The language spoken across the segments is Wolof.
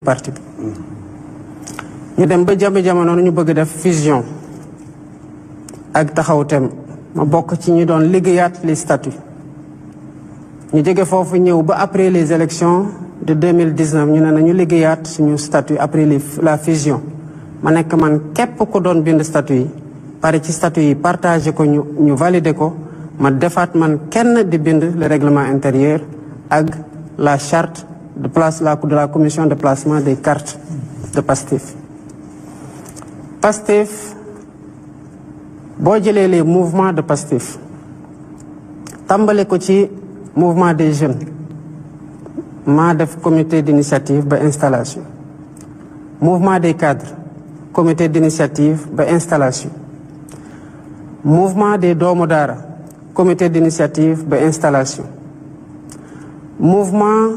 parti bi ñu dem ba jamono ñu bëgg def fusion ak taxaw tem ma bokk ci ñi doon liggéeyaat les statuts ñu jóge foofu ñëw ba après les élections de 2019 ñu ne nañu liggéeyaat suñu statut après la fusion ma nekk man képp ko doon bind statut yi pare ci statut yi partagé ko ñu validé ko ma defaat man kenn di bind le règlement intérieur ak la charte de la commission de placement des cartes de Pastef. Pastef boo jëlee les mouvements de Pastef tàmbale ko ci mouvement des jeunes maa def comité d'initiative ba installation mouvement des cadres comité d'initiative ba installation mouvement des doomu daara comité d'initiative ba installation mouvement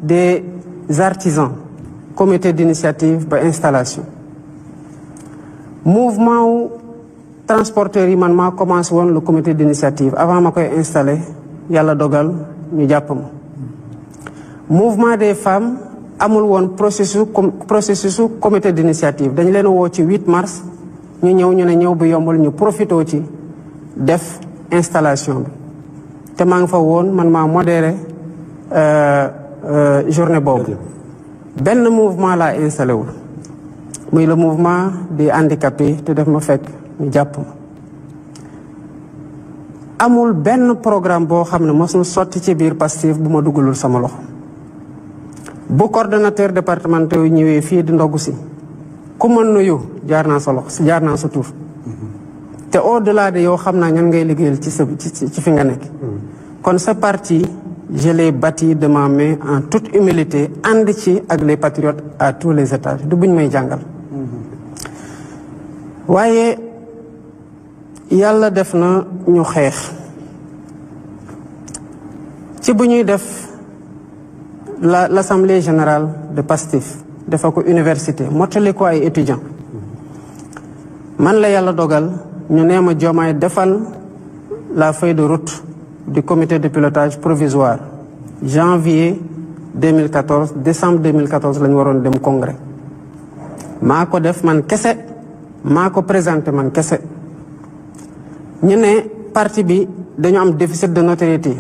des artisans comité d'initiative ba installation mouvement wu transporteurs yi man maa commencé woon le comité d'initiative avant ma koy installé yàlla dogal ñu jàpp ma mouvement des femmes amul woon processus comité d'initiative dañu leen woo ci 8 mars ñu ñëw bu yombal ñu profité ci def installation bi te maa ngi fa woon man maa modéré journée boobu benn mouvement laa installé wul muy le mouvement des handicapés te def ma fekk ñu jàpp ma amul benn programme boo xam ne mosul sotti ci biir Pastef bu ma dugalul sama loxo bu coordonnateur départemental yu ñëwee fii di ndogu si ku mën nuyu jaar naa sa loxo jaar naa sa tur te au delà de yow xam naa ñan ngay liggéeyal ci fi nga nekk kon sa parti je l'ai bâti de ma main en toute humilité ànd ci ak les patriotes à tous les étages du buñ may jàngal waaye yàlla def na ñu xeex ci bu ñuy def l'assemblée générale de Pastef dafa ko université mottali ko ay étudiants man la yàlla dogal ñu nee ma Diomaye defal la feuille de route du comité de pilotage provisoire janvier 2014 décembre 2014 la ñu waroon dem congrès maa ko def man kese maa ko présenté man kese ñu ne parti bi dañu am déficit de notoriété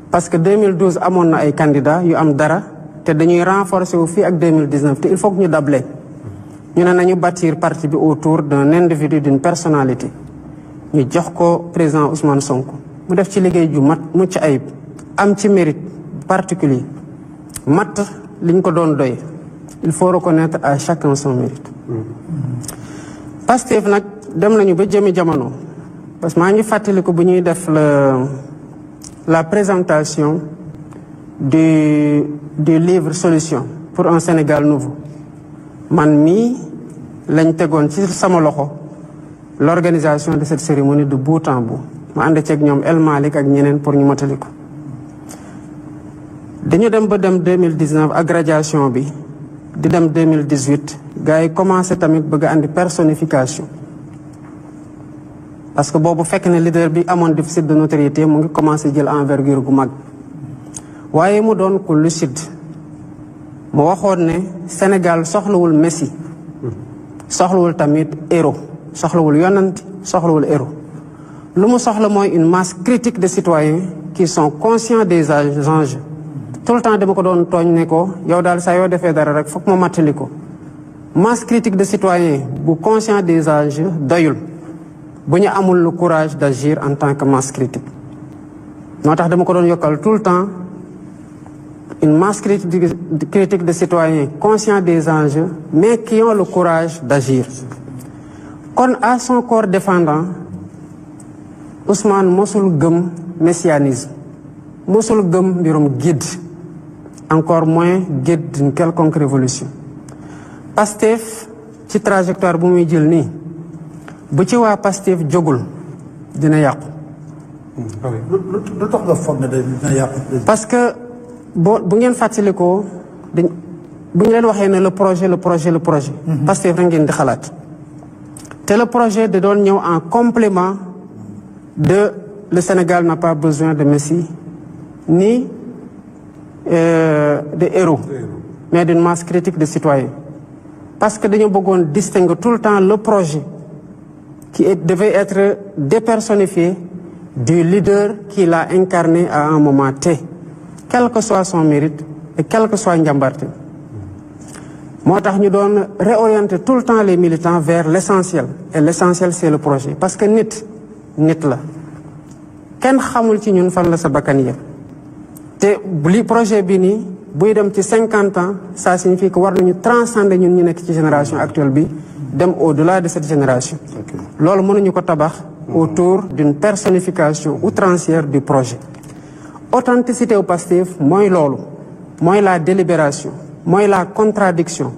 parce que 2012 amoon na ay candidats yu am dara te dañuy renforcer wu fii ak 2019 te il faut que ñu dable ñu ne nañu bâtir parti bi autour d'un individu d'une personnalité ñu jox ko président Ousmane Sonko mu def ci liggéey ju mat mucc ayib am ci mérite particulier mat liñ ko doon doy il faut reconnaître à chacun son mérite Pastef nag dem nañu ba jëmi jamono parce que maa ngi fàttaliku bu ñuy def la présentation du livre Solution pour un Sénégal nouveau man mii lañ tegoon ci sama loxo l'organisation de cette cérémonie de bout en bout ma ànd ceeg ñoom El Malick ak ñeneen pour ñu motali ko dañu dem ba dem 2019 ak radiation bi di dem 2018 gars yi commencé tamit bëgg a andi personnification parce que boobu fekk ne leader bi amoon déficit de notoriété mu ngi commencé jël envergure gu mag waaye mu doon ku lucide mu waxoon ne Sénégal soxlawul Messi soxlawul tamit héros soxlawul yonant soxlawul héros lu mu soxla mooy une masse critique de citoyens qui sont conscients des enjeux tout le temps dama ko doon tooñ ne ko yow daal saa yoo defee dara rek foog ma mattali ko masse critique de citoyens bu conscient des enjeux doyul bu ñu amul le courage d'agir en tant que masse critique moo tax dama ko doon yokkal tout le temps une masse critique de citoyens conscients des enjeux mais qui ont le courage d'agir kon à son corps défendant Ousmane mosul gëm messianisme mosul gëm mbirum guide encore moins guide d'une quelconque révolution Pastef ci trajectoire bu muy jël nii bu ci waa Pastef jógul dina yàqu. lu tax nga foog ne dina yàqu. parce que bu ngeen fàttalikoo bu ñu leen waxee ne le projet. Pastef rek ngeen di xalaat. te le projet da doon ñëw en complément de le Sénégal n'a pas besoin de Messi ni de héros. mais d'une masse critique de citoyens. Parce que dañu bëggoon distinguer tout le temps le projet qui devait être dépersonnifié du leader qui l'a incarné à un moment T, quel que soit son mérite et quel que soit njàmbarte. Moo tax ñu doon réorienter tout le temps les militants vers l'essentiel. Et l'essentiel, c'est le projet. Parce que nit la. Kenn xamul ci ñun fan la sa bakkan yëpp. Te li projet bi nii buy dem ci 50 ans, ça signifie que war nañu transcender ñun ñu nekk ci génération actuelle bi dem au-delà de cette génération. Loolu mënuñu ko tabax autour d'une personnification outrancière du projet. Authenticité au Pastef mooy loolu, mooy la délibération, mooy la contradiction,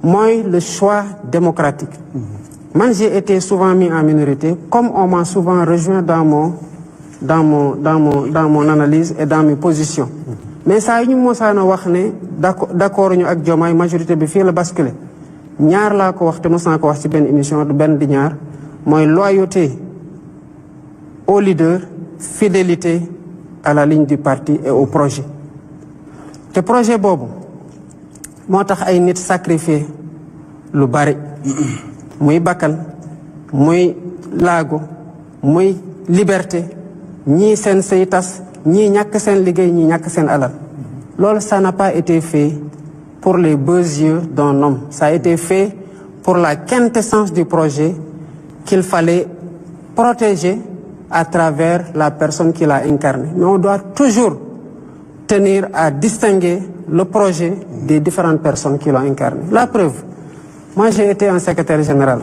mooy le choix démocratique. Man, j'ai été souvent mis en minorité, comme on m'a souvent rejoint dans mon analyse et dans mes positions. Mais ça, ñu mosaana wax ne d'accord ñu ak Diomaye majorité bi fii la basculer. Ñaar laa ko wax te mos naa ko wax ci benn émission du benn di ñaar mooy loyauté au leader, fidélité à la ligne du parti et au projet. te projet boobu moo tax ay nit sacrifié lu bari muy bakkan muy laago muy liberté ñii seen sëy tas ñii ñàkk seen liggéey ñii ñàkk seen alal loolu ça n'a pas été fait pour les beaux yeux d'un homme, ça a été fait pour la quintessence du projet qu'il fallait protéger à travers la personne qui l'a incarné. Mais on doit toujours tenir à distinguer le projet des différentes personnes qui l'ont incarné. La preuve, moi j'ai été un secrétaire général.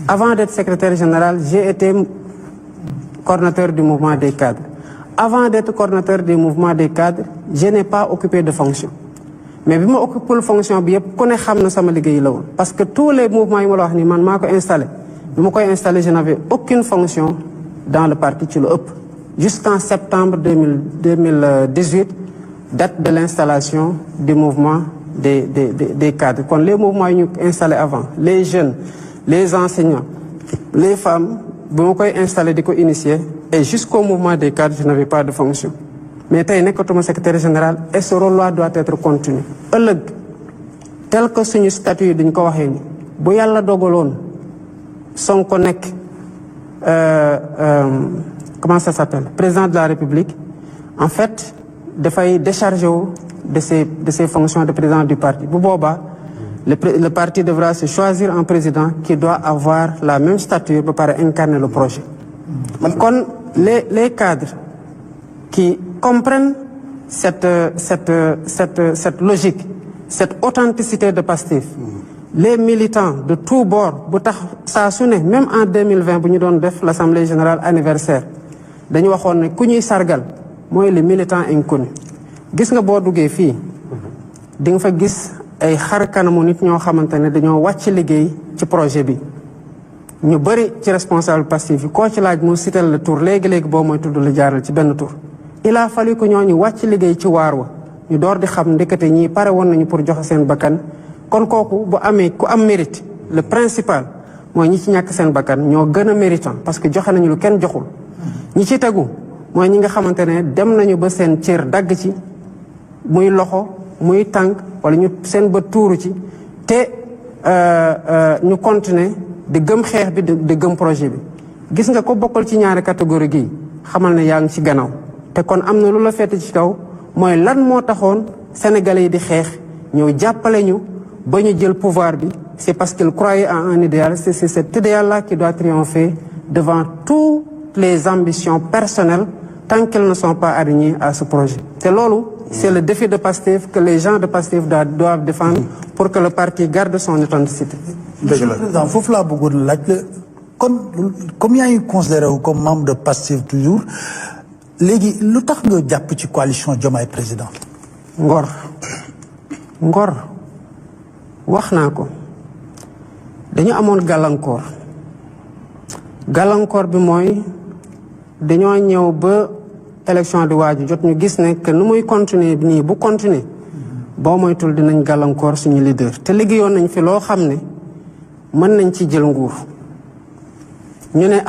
Avant d'être secrétaire général, j'ai été coordonnateur du mouvement des cadres. Avant d'être coordonnateur du mouvement des cadres, je n'ai pas occupé de fonction. Mais bi ma occupé la fonction bi yëpp ku ne xam na sama liggéey la woon. Parce que tous les mouvements yi ma la wax ni man maa ko installé. Bi ma koy installé, je n'avais aucune fonction dans le parti ci lu ëpp. Jusqu'en septembre 2018, date de l'installation du mouvement des cadres. Kon les mouvements yi ñu installé avant, les jeunes, les enseignants, les femmes, bi ma koy installé di ko initier, et jusqu'au mouvement des cadres, je n'avais pas de fonction. Mais tey nekkatuma secrétaire général et ce rôle-là doit être continu. ëllëg tel que suñu statut yi dañ ko waxee ni bu yàlla dogaloon Sonko nekk comment ça s'appelle, président de la République, en fait dafay décharger wu de ses fonctions de président du parti. Bu boobaa le parti devra se choisir un président qui doit avoir la même stature ba pare incarner le projet. Kon les cadres qui comprennent cette logique, cette authenticité de Pastef, les militants de tous bords bu tax saa su ne même en 2020 bu ñu doon def l'assemblée générale anniversaire dañu waxoon ne ku ñuy sargal mooy les militants inconnus. Gis nga boo duggee fii di nga fa gis ay xar kanamu nit ñoo xamante ne dañoo wàcc liggéey ci projet bi. ñu bëri ci responsable Pastef yi koo ci laaj mu sital le tour léegi-léegi boo mooy tudd la jaaral ci benn tour. Il a fallu que ñooñu wàcc liggéey ci waar wa ñu door di xam ndekete ñii pare woon nañu pour joxe seen bakkan. Kon kooku bu amee ku am mérite le principal mooy ñi ci ñàkk seen bakkan ñoo gën a méritant parce que joxe nañu lu kenn joxul. ñi ci tegu mooy ñi nga xamante ne dem nañu ba seen cër dagg ci muy loxo muy tànk wala ñu seen bët tuuru ci te ñu continuer di gëm xeex bi di gëm projet bi. Gis nga ko bokkal ci ñaari catégorie gi xamal ne yaa ngi ci gannaaw te kon am na lu la fett ci kaw mooy lan moo taxoon sénégalais yi di xeex ñëw jàppale ñu ba ñu jël pouvoir bi. C'est parce qu'ils croyaient en un idéal, c'est cet idéal-là qui doit triompher devant toutes les ambitions personnelles tant qu'elles ne sont pas alignées à ce projet. C'est loolu, c'est le défi de Pastef que les gens de Pastef doivent défendre pour que le parti garde son authenticité. Monsieur le Président, foofu laa bëggoon laaj la kon comme yaa ngi considéré wu comme membre de Pastef toujours léegi lu tax nga jàpp ci coalition Diomaye Président. Ngor wax naa ko dañu amoon gàllankoor bi mooy dañoo ñëw ba élection di waaju jot ñu gis ne que nu muy continuer nii bu continuer boo moytul dinañ gàllankoor suñu leader te liggéeyoon nañ fi loo xam ne mën nañ ci jël nguur ñu ne